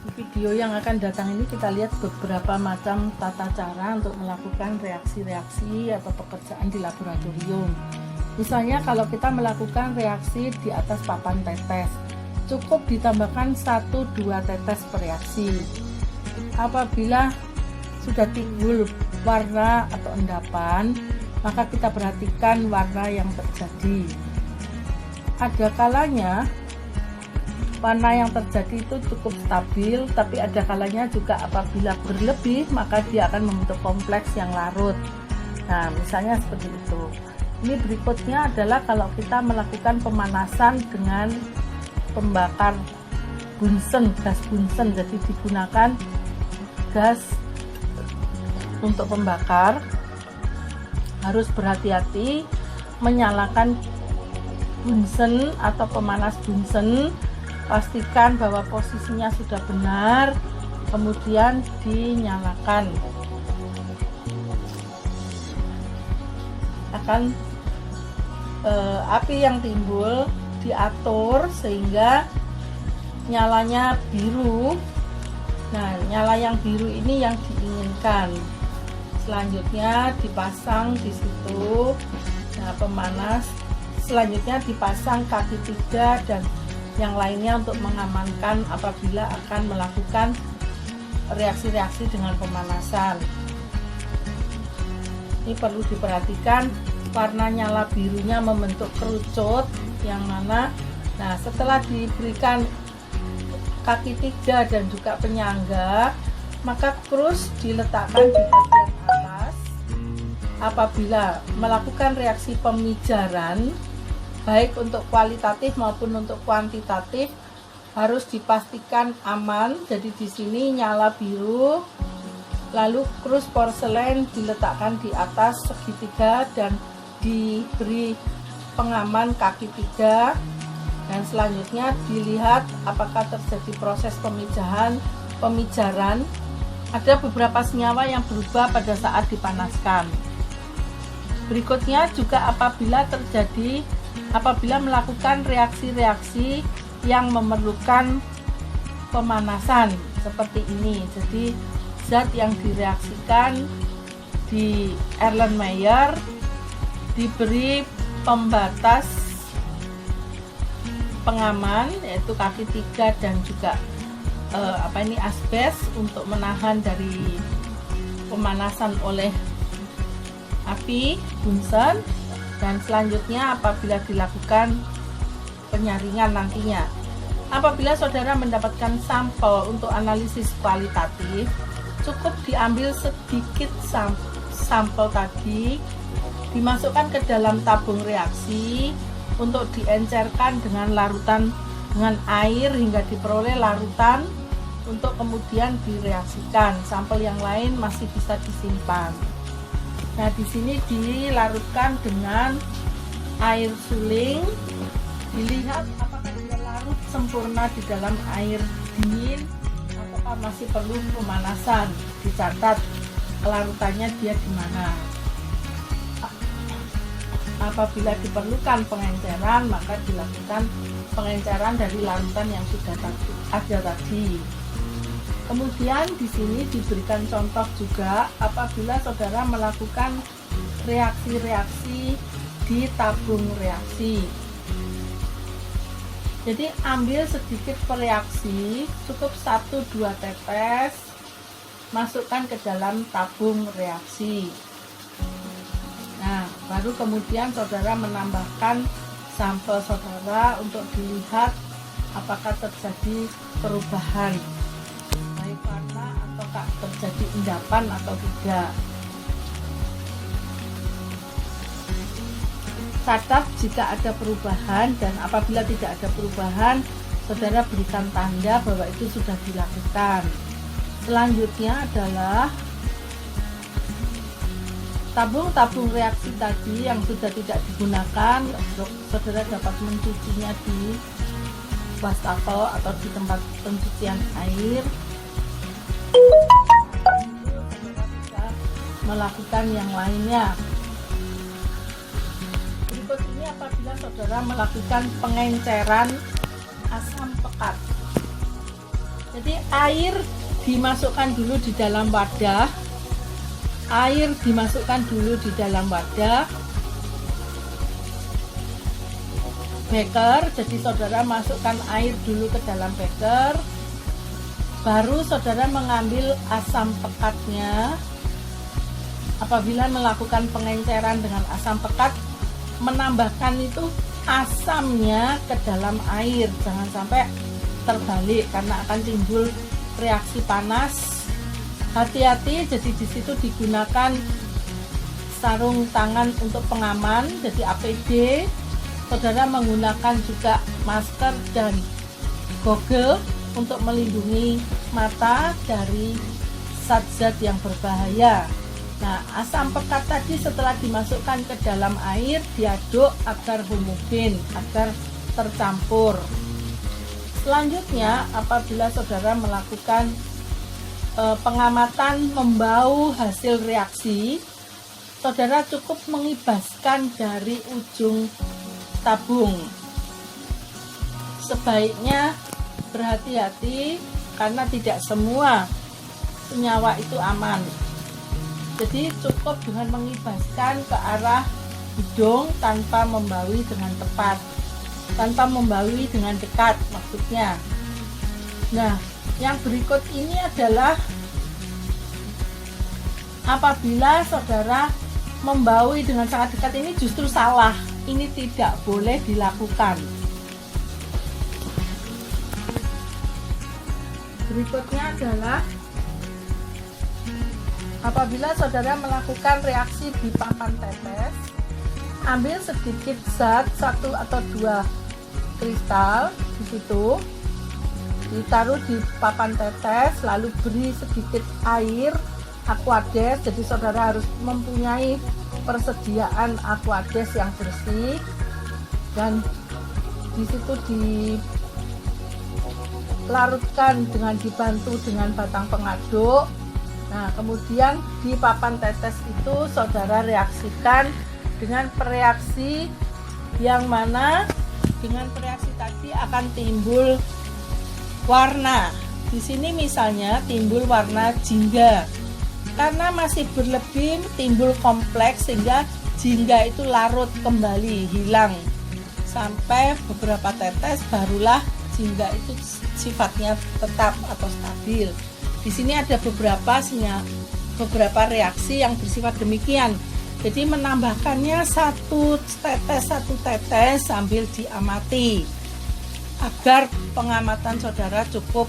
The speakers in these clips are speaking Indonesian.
Di video yang akan datang ini kita lihat beberapa macam tata cara untuk melakukan reaksi-reaksi atau pekerjaan di laboratorium. Misalnya kalau kita melakukan reaksi di atas papan tetes, cukup ditambahkan 1-2 tetes per reaksi. Apabila sudah timbul warna atau endapan, maka kita perhatikan warna yang terjadi. Ada kalanya warna yang terjadi itu cukup stabil, tapi ada kalanya juga apabila berlebih maka dia akan membentuk kompleks yang larut. Nah, misalnya seperti itu. Ini berikutnya adalah kalau kita melakukan pemanasan dengan pembakar bunsen, gas bunsen. Jadi digunakan gas untuk pembakar. Harus berhati-hati menyalakan bunsen atau pemanas bunsen. Pastikan bahwa posisinya sudah benar, kemudian dinyalakan. Api yang timbul diatur sehingga nyalanya biru. Nah, nyala yang biru ini yang diinginkan. Selanjutnya dipasang di situ. Nah, pemanas selanjutnya dipasang kaki 3 dan yang lainnya untuk mengamankan apabila akan melakukan reaksi-reaksi dengan pemanasan. Ini perlu diperhatikan, warna nyala birunya membentuk kerucut yang mana. Nah, setelah diberikan kaki 3 dan juga penyangga, maka krus diletakkan di bagian atas. Apabila melakukan reaksi pemijaran baik untuk kualitatif maupun untuk kuantitatif, harus dipastikan aman. Jadi di sini nyala biru, lalu krus porselen diletakkan di atas segitiga dan diberi pengaman kaki 3, dan selanjutnya dilihat apakah terjadi proses pemijaran. Ada beberapa senyawa yang berubah pada saat dipanaskan. Berikutnya juga apabila melakukan reaksi-reaksi yang memerlukan pemanasan seperti ini. Jadi zat yang direaksikan di Erlenmeyer diberi pembatas pengaman yaitu kaki 3 dan juga asbes untuk menahan dari pemanasan oleh api bunsen. Dan selanjutnya apabila dilakukan penyaringan nantinya, apabila saudara mendapatkan sampel untuk analisis kualitatif, cukup diambil sedikit sampel tadi, dimasukkan ke dalam tabung reaksi untuk diencerkan dengan larutan dengan air hingga diperoleh larutan untuk kemudian direaksikan. Sampel yang lain masih bisa disimpan. Nah, di sini dilarutkan dengan air suling. Dilihat apakah dia larut sempurna di dalam air dingin ataukah masih perlu pemanasan. Dicatat larutannya dia di mana. Apabila diperlukan pengenceran, maka dilakukan pengenceran dari larutan yang sudah ada tadi. Kemudian di sini diberikan contoh juga apabila saudara melakukan reaksi-reaksi di tabung reaksi. Jadi ambil sedikit per reaksi, cukup 1-2 tetes, masukkan ke dalam tabung reaksi. Nah, baru kemudian saudara menambahkan sampel saudara untuk dilihat apakah terjadi perubahan baik warna ataukah terjadi endapan atau tidak. Catat jika ada perubahan, dan apabila tidak ada perubahan, saudara berikan tanda bahwa itu sudah dilakukan. Selanjutnya adalah tabung-tabung reaksi tadi yang sudah tidak digunakan, saudara dapat mencucinya di wastafel atau di tempat pencucian air. Bisa melakukan yang lainnya. Berikut ini apabila saudara melakukan pengenceran asam pekat. Jadi air dimasukkan dulu di dalam wadah. Air dimasukkan dulu di dalam wadah beker. Jadi saudara masukkan air dulu ke dalam beker. Baru saudara mengambil asam pekatnya. Apabila melakukan pengenceran dengan asam pekat, menambahkan itu asamnya ke dalam air. Jangan sampai terbalik karena akan timbul reaksi panas. Hati-hati, jadi di situ digunakan sarung tangan untuk pengaman, jadi APD. Saudara menggunakan juga masker dan goggle untuk melindungi mata dari zat-zat yang berbahaya. Nah, asam pekat tadi setelah dimasukkan ke dalam air, diaduk agar homogen, agar tercampur. Selanjutnya, apabila saudara melakukan pengamatan membau hasil reaksi, saudara cukup mengibaskan dari ujung tabung. Sebaiknya berhati-hati karena tidak semua senyawa itu aman. Jadi cukup dengan mengibaskan ke arah hidung tanpa membaui dengan tepat, tanpa membaui dengan dekat maksudnya. Nah, yang berikut ini adalah apabila saudara membaui dengan sangat dekat, ini justru salah. Ini tidak boleh dilakukan. Berikutnya adalah apabila saudara melakukan reaksi di papan tetes, ambil sedikit zat 1 atau 2 kristal di situ, ditaruh di papan tetes, lalu beri sedikit air aquades. Jadi saudara harus mempunyai persediaan aquades yang bersih, dan di situ dilarutkan dengan dibantu dengan batang pengaduk. Nah, kemudian di papan tetes itu saudara reaksikan dengan reaksi yang mana dengan reaksi tadi akan timbul warna. Di sini misalnya timbul warna jingga. Karena masih berlebih timbul kompleks sehingga jingga itu larut kembali, hilang. Sampai beberapa tetes barulah jingga itu sifatnya tetap atau stabil. Di sini ada beberapa reaksi yang bersifat demikian. Jadi menambahkannya satu tetes sambil diamati agar pengamatan saudara cukup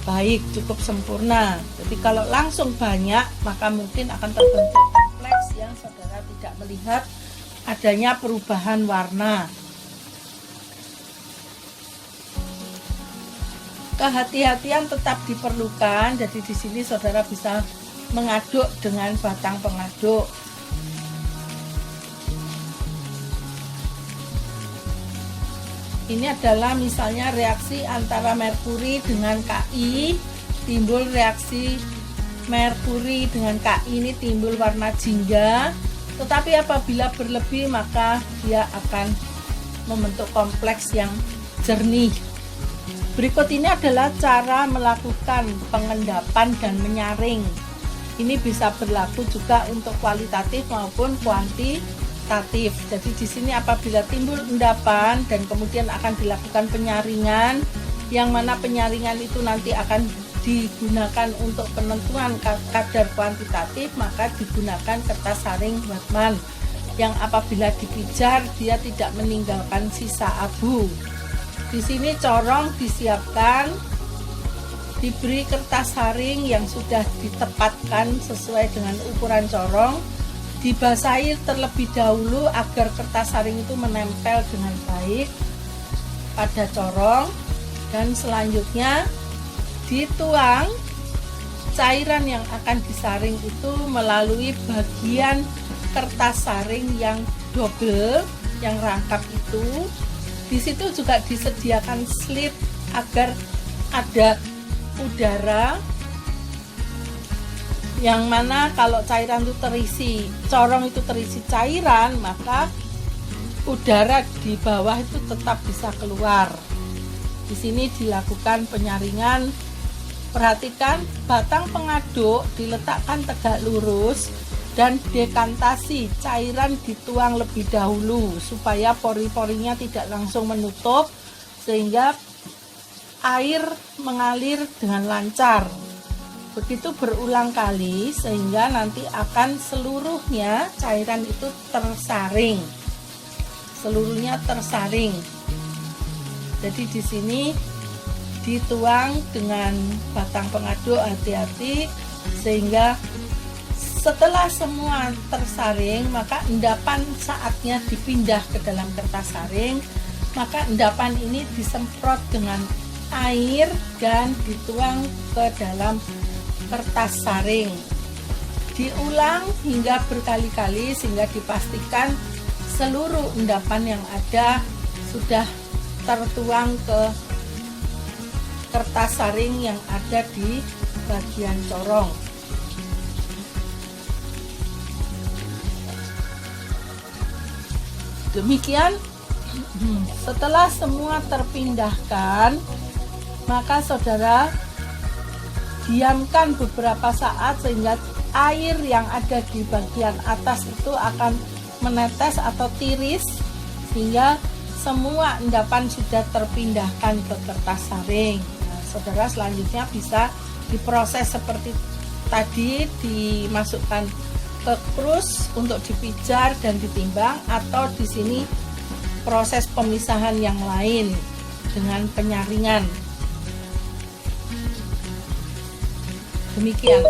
baik, cukup sempurna. Jadi kalau langsung banyak maka mungkin akan terbentuk kompleks yang saudara tidak melihat adanya perubahan warna. Kehati-hatian tetap diperlukan. Jadi di sini saudara bisa mengaduk dengan batang pengaduk. Ini adalah misalnya reaksi antara merkuri dengan Ki, timbul reaksi merkuri dengan Ki, ini timbul warna jingga. Tetapi apabila berlebih maka dia akan membentuk kompleks yang jernih. Berikut ini adalah cara melakukan pengendapan dan menyaring. Ini bisa berlaku juga untuk kualitatif maupun kuantitatif. Jadi di sini apabila timbul endapan dan kemudian akan dilakukan penyaringan, yang mana penyaringan itu nanti akan digunakan untuk penentuan kadar kuantitatif, maka digunakan kertas saring Whatman yang apabila dipijar dia tidak meninggalkan sisa abu. Di sini corong disiapkan, diberi kertas saring yang sudah ditempatkan sesuai dengan ukuran corong, dibasahi terlebih dahulu agar kertas saring itu menempel dengan baik pada corong, dan selanjutnya dituang cairan yang akan disaring itu melalui bagian kertas saring yang double, yang rangkap itu. Di situ juga disediakan slit agar ada udara, yang mana kalau cairan itu terisi, corong itu terisi cairan, maka udara di bawah itu tetap bisa keluar. Di sini dilakukan penyaringan Perhatikan batang pengaduk diletakkan tegak lurus dan dekantasi, cairan dituang lebih dahulu supaya pori-porinya tidak langsung menutup sehingga air mengalir dengan lancar. Begitu berulang kali sehingga nanti akan seluruhnya cairan itu tersaring. Seluruhnya tersaring. Jadi di sini dituang dengan batang pengaduk, hati-hati sehingga setelah semua tersaring maka endapan saatnya dipindah ke dalam kertas saring. Maka endapan ini disemprot dengan air dan dituang ke dalam kertas saring. Diulang hingga berkali-kali sehingga dipastikan seluruh endapan yang ada sudah tertuang ke kertas saring yang ada di bagian corong. Demikian, setelah semua terpindahkan, maka saudara diamkan beberapa saat sehingga air yang ada di bagian atas itu akan menetes atau tiris sehingga semua endapan sudah terpindahkan ke kertas saring. Nah, saudara selanjutnya bisa diproses seperti tadi, dimasukkan ke krus untuk dipijar dan ditimbang, atau di sini proses pemisahan yang lain dengan penyaringan. Demikian.